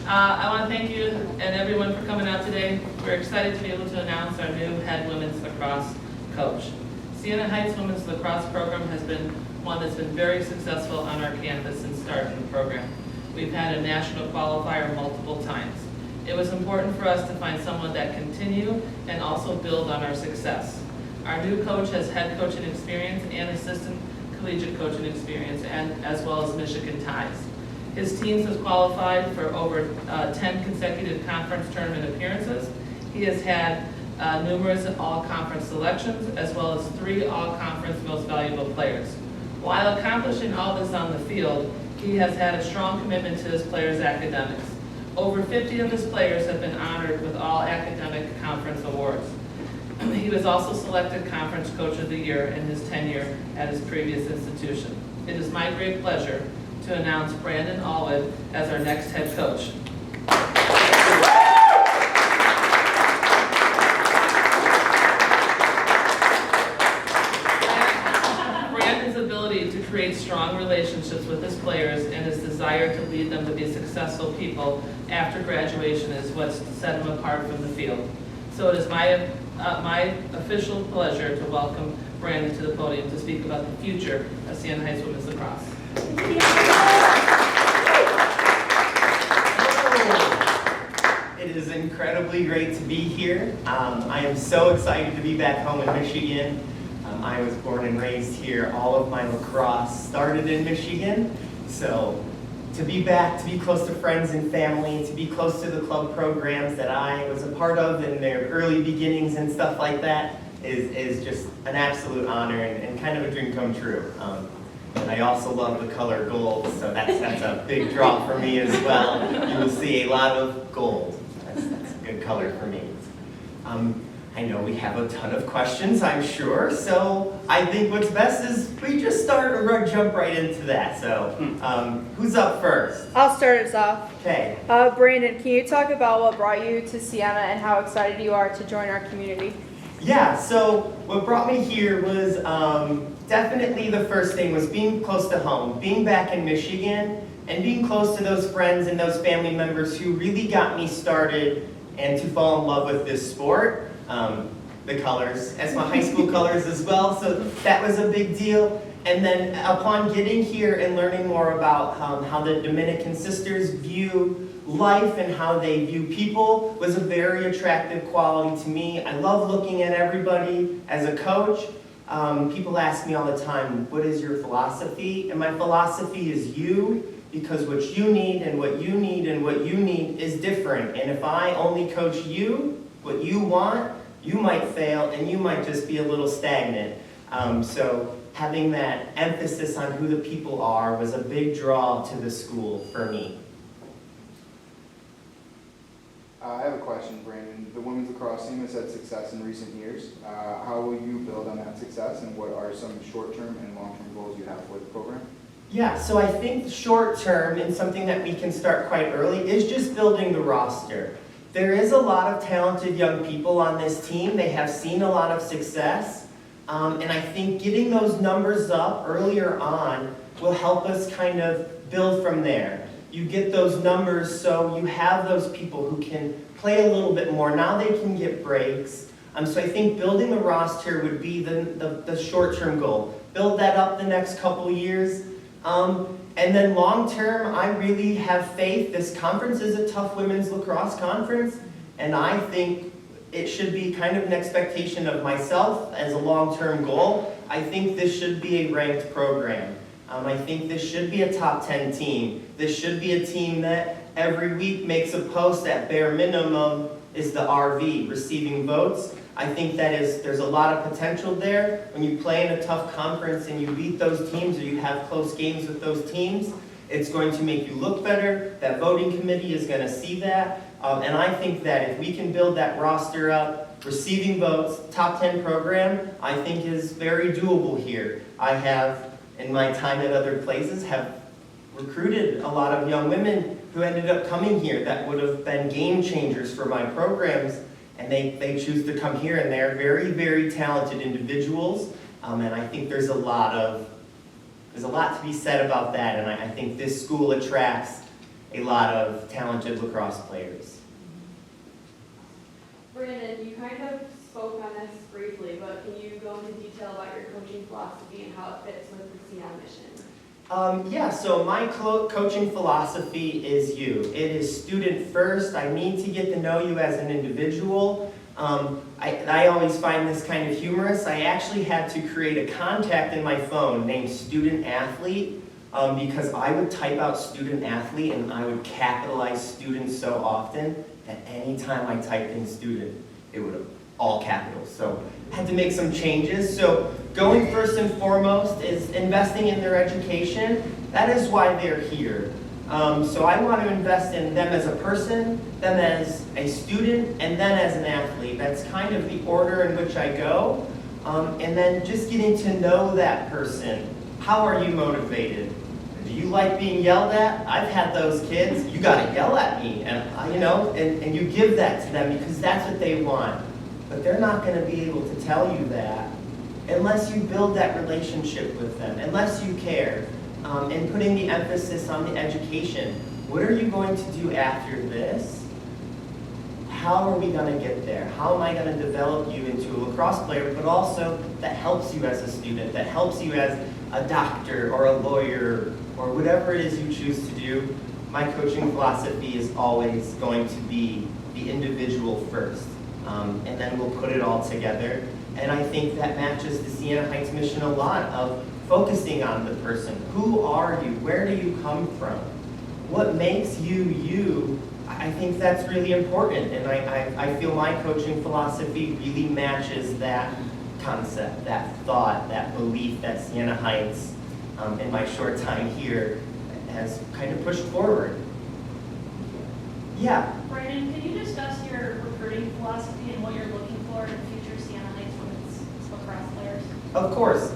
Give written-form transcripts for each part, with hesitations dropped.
I want to thank you and everyone for coming out today. We're excited to be able to announce our new head women's lacrosse coach. Siena Heights women's lacrosse program has been one that's been very successful on our campus since starting the program. We've had a national qualifier multiple times. It was important for us to find someone that continue and also build on our success. Our new coach has head coaching experience and assistant collegiate coaching experience, and as well as Michigan ties. His teams have qualified for over 10 consecutive conference tournament appearances. He has had numerous all-conference selections, as well as 3 all-conference most valuable players. While accomplishing all this on the field, he has had a strong commitment to his players' academics. Over 50 of his players have been honored with all academic conference awards. He was also selected Conference Coach of the Year in his tenure at his previous institution. It is my great pleasure to announce Brandon Allwood as our next head coach. Brandon's ability to create strong relationships with his players and his desire to lead them to be successful people after graduation is what set him apart from the field. So it is my official pleasure to welcome Brandon to the podium to speak about the future of Siena Heights women's lacrosse. It is incredibly great to be here. I am so excited to be back home in Michigan. I was born and raised here. All of my lacrosse started in Michigan. So to be back, to be close to friends and family, to be close to the club programs that I was a part of in their early beginnings and stuff like that is just an absolute honor and kind of a dream come true. And I also love the color gold, so that's a big draw for me as well. You will see a lot of gold. That's a good color for me. I know we have a ton of questions, I'm sure, so I think what's best is we just jump right into that. So, who's up first? I'll start us off. Okay. Brandon, can you talk about what brought you to Siena and how excited you are to join our community? Yeah, so what brought me here was definitely the first thing was being close to home, being back in Michigan, and being close to those friends and those family members who really got me started and to fall in love with this sport. The colors, as my high school colors as well, so that was a big deal. And then upon getting here and learning more about how the Dominican sisters view life and how they view people was a very attractive quality to me. I love looking at everybody as a coach. People ask me all the time, what is your philosophy? And my philosophy is you, because what you need and what you need and what you need is different. And if I only coach you, what you want, you might fail and you might just be a little stagnant. So having that emphasis on who the people are was a big draw to the school for me. I have a question, Brandon. The women's lacrosse team has had success in recent years. How will you build on that success, and what are some short-term and long-term goals you have for the program? Yeah, so I think short-term, and something that we can start quite early, is just building the roster. There is a lot of talented young people on this team. They have seen a lot of success, and I think getting those numbers up earlier on will help us kind of build from there. You get those numbers so you have those people who can play a little bit more. Now they can get breaks. So I think building the roster would be the short-term goal. Build that up the next couple years. And then long-term, I really have faith. This conference is a tough women's lacrosse conference, and I think it should be kind of an expectation of myself as a long-term goal. I think this should be a ranked program. I think this should be a top 10 team. This should be a team that every week makes a post at bare minimum is the RV, receiving votes. I think there's a lot of potential there. When you play in a tough conference and you beat those teams or you have close games with those teams, it's going to make you look better. That voting committee is going to see that. And I think that if we can build that roster up, receiving votes, top 10 program, I think is very doable here. I have, in my time at other places, have recruited a lot of young women who ended up coming here that would have been game changers for my programs. And they choose to come here, and they're very, very talented individuals. And I think there's a lot to be said about that. And I think this school attracts a lot of talented lacrosse players. Brandon, you kind of spoke on this briefly, but can you go into detail about your coaching philosophy and how it fits with the Siena mission? Yeah, so my coaching philosophy is you. It is student first. I need to get to know you as an individual. I always find this kind of humorous. I actually had to create a contact in my phone named Student Athlete because I would type out Student Athlete and I would capitalize student so often that anytime I typed in student, it would have all capitals. So I had to make some changes. So going first and foremost is investing in their education. That is why they're here. So I want to invest in them as a person, them as a student, and then as an athlete. That's kind of the order in which I go. And then just getting to know that person. How are you motivated? Do you like being yelled at? I've had those kids. You got to yell at me, and and you give that to them because that's what they want. But they're not going to be able to tell you that unless you build that relationship with them, unless you care. And putting the emphasis on the education. What are you going to do after this? How are we going to get there? How am I going to develop you into a lacrosse player, but also that helps you as a student, that helps you as a doctor or a lawyer or whatever it is you choose to do? My coaching philosophy is always going to be the individual first, and then we'll put it all together. And I think that matches the Siena Heights mission a lot of focusing on the person. Who are you? Where do you come from? What makes you you? I think that's really important, and I feel my coaching philosophy really matches that concept, that thought, that belief that Siena Heights, in my short time here, has kind of pushed forward. Yeah. Brandon, can you discuss your recruiting philosophy and what you're looking for in future Siena Heights women's lacrosse players? Of course.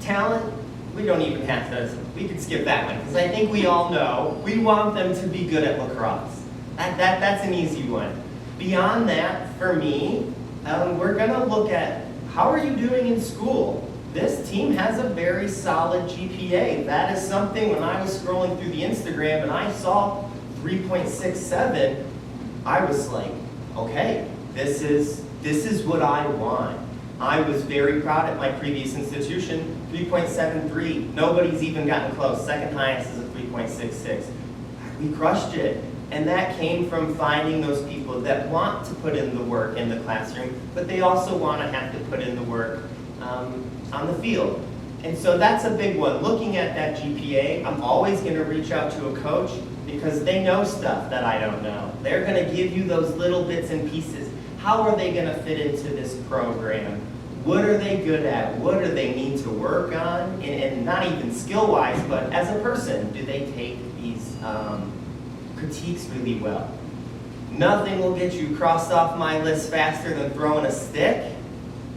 Talent, we don't even have to, we could skip that one, because I think we all know we want them to be good at lacrosse. That's an easy one. Beyond that, for me, we're going to look at how are you doing in school? This team has a very solid GPA. That is something when I was scrolling through the Instagram and I saw 3.67, I was like, okay, this is what I want. I was very proud at my previous institution, 3.73. Nobody's even gotten close. Second highest is a 3.66. We crushed it. And that came from finding those people that want to put in the work in the classroom, but they also want to have to put in the work on the field. And so that's a big one. Looking at that GPA, I'm always going to reach out to a coach because they know stuff that I don't know. They're going to give you those little bits and pieces. How are they going to fit into this program? What are they good at? What do they need to work on? And not even skill-wise, but as a person, do they take these critiques really well? Nothing will get you crossed off my list faster than throwing a stick.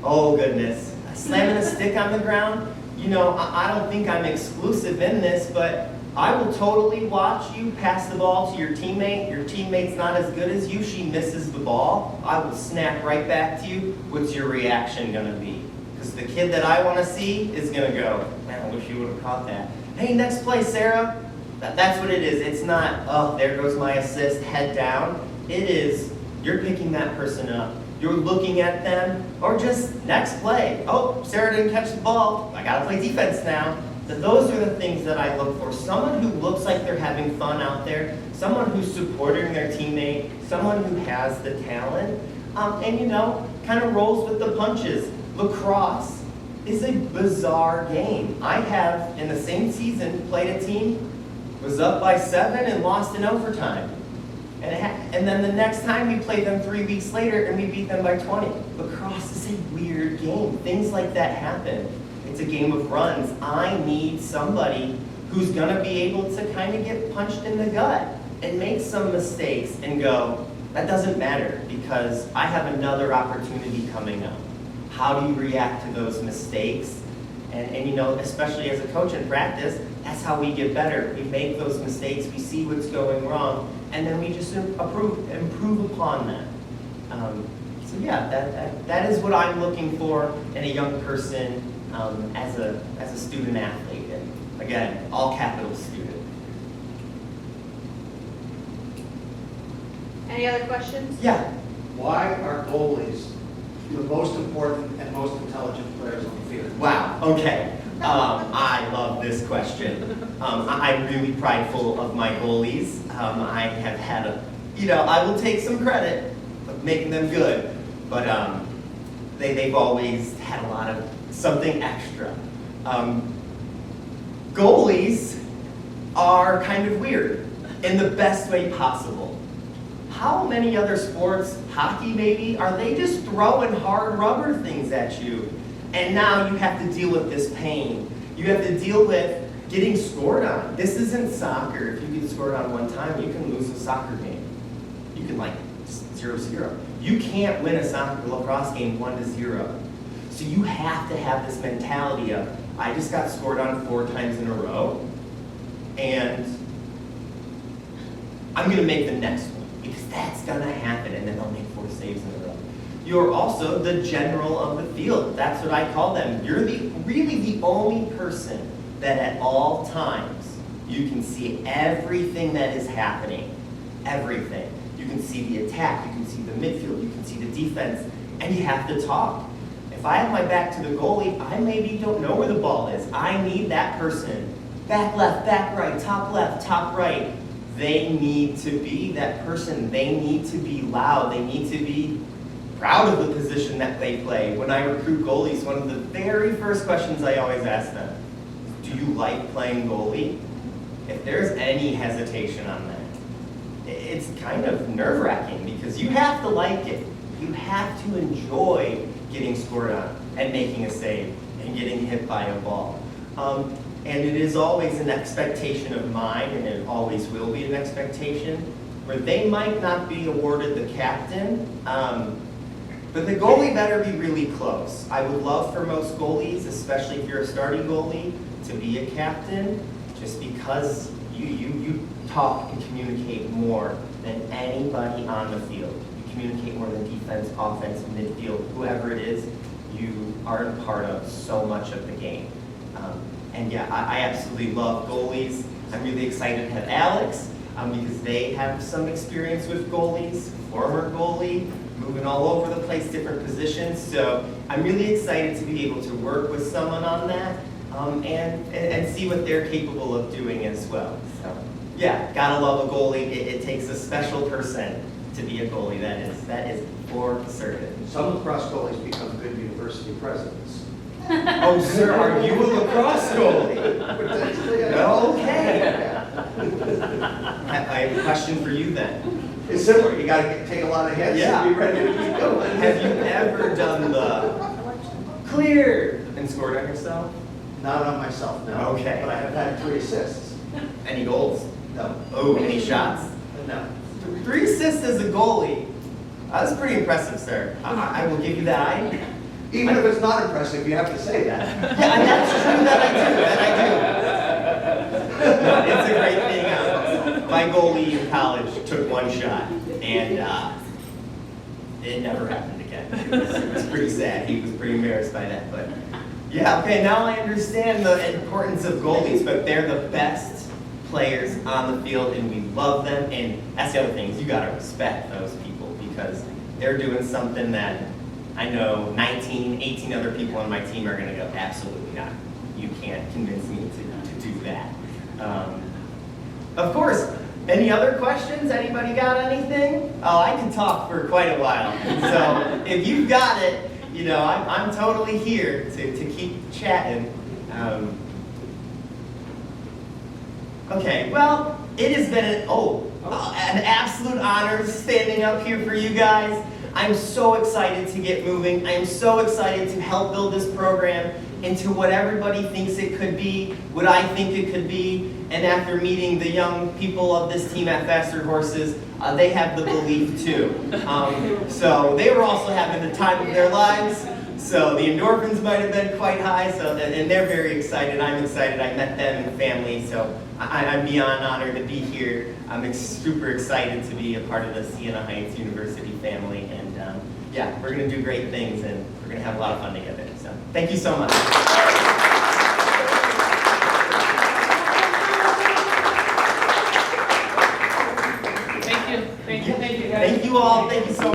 Oh goodness, slamming a stick on the ground. You know, I don't think I'm exclusive in this, but I will totally watch you pass the ball to your teammate. Your teammate's not as good as you. She misses the ball. I will snap right back to you. What's your reaction going to be? Because the kid that I want to see is going to go, man, I wish you would have caught that. Hey, next play, Sarah. That's what it is. It's not, oh, there goes my assist, head down. It is, you're picking that person up. You're looking at them, or just next play. Oh, Sarah didn't catch the ball. I got to play defense now. Those are the things that I look for. Someone who looks like they're having fun out there, someone who's supporting their teammate, someone who has the talent, and you know, kind of rolls with the punches. Lacrosse is a bizarre game. I have, in the same season, played a team, was up by 7 and lost in overtime. And then the next time we played them 3 weeks later and we beat them by 20. Lacrosse is a weird game. Things like that happen. It's a game of runs. I need somebody who's going to be able to kind of get punched in the gut and make some mistakes and go, that doesn't matter because I have another opportunity coming up. How do you react to those mistakes? And you know, especially as a coach in practice, that's how we get better. We make those mistakes, we see what's going wrong, and then we just improve upon that. So yeah, that is what I'm looking for in a young person as a student athlete. And again, all capital student. Any other questions? Yeah, Why are goalies the most important and most intelligent players on the field? wow, okay. I love this question. I'm really prideful of my goalies. I have had I will take some credit of making them good, but they've always had a lot of something extra. Goalies are kind of weird in the best way possible. How many other sports, hockey maybe, are they just throwing hard rubber things at you? And now you have to deal with this pain. You have to deal with getting scored on. This isn't soccer. If you get scored on one time, you can lose a soccer game. You can 0-0. You can't win a soccer lacrosse game 1-0. So you have to have this mentality of, I just got scored on 4 times in a row, and I'm going to make the next one, because that's going to happen, and then they'll make 4 saves in a row. You're also the general of the field. That's what I call them. You're really the only person that at all times you can see everything that is happening. Everything. You can see the attack, you can see the midfield, you can see the defense, and you have to talk. If I have my back to the goalie, I maybe don't know where the ball is. I need that person. Back left, back right, top left, top right. They need to be that person. They need to be loud. They need to be proud of the position that they play. When I recruit goalies, one of the very first questions I always ask them is, do you like playing goalie? If there's any hesitation on that, it's kind of nerve-wracking because you have to like it. You have to enjoy getting scored on and making a save and getting hit by a ball. And it is always an expectation of mine, and it always will be an expectation, where they might not be awarded the captain, but the goalie better be really close. I would love for most goalies, especially if you're a starting goalie, to be a captain, just because you talk and communicate more than anybody on the field. You communicate more than defense, offense, midfield, whoever it is, you are a part of so much of the game. And yeah, I absolutely love goalies. I'm really excited to have Alex because they have some experience with goalies, former goalie, moving all over the place, different positions. So I'm really excited to be able to work with someone on that and see what they're capable of doing as well. So yeah, gotta love a goalie. It takes a special person to be a goalie. That is for certain. Some lacrosse goalies become good university presidents. Oh, sir, are you a lacrosse goalie? Potentially, Okay. I have a question for you then. It's similar. You got to take a lot of hits Yeah. and be ready to keep going. Have you ever done the clear and scored on yourself? Not on myself, no. Okay. But I have had 3 assists. Any goals? No. Oh, any shots? No. 3 assists as a goalie. That's pretty impressive, sir. I will give you that. Even if it's not impressive, you have to say that. Yeah, and that's true that I do. It's a great thing. My goalie in college took 1 shot, and it never happened again. It was pretty sad. He was pretty embarrassed by that. But yeah, okay, now I understand the importance of goalies, but they're the best players on the field, and we love them. And that's the other thing, is you got to respect those people because they're doing something that I know 19, 18 other people on my team are going to go, absolutely not. You can't convince me to do that. Of course, any other questions? Anybody got anything? Oh, I can talk for quite a while. So if you've got it, I'm totally here to keep chatting. Okay, well, it has been an absolute honor standing up here for you guys. I'm so excited to get moving. I am so excited to help build this program into what everybody thinks it could be, what I think it could be. And after meeting the young people of this team at Faster Horses, they have the belief too. So they were also having the time of their lives. So the endorphins might have been quite high, and they're very excited. I'm excited. I met them and family, so I'm beyond honored to be here. I'm super excited to be a part of the Siena Heights University family, and yeah, we're going to do great things, and we're going to have a lot of fun together. So thank you so much. Thank you. Thank you guys. Thank you all, thank you so much.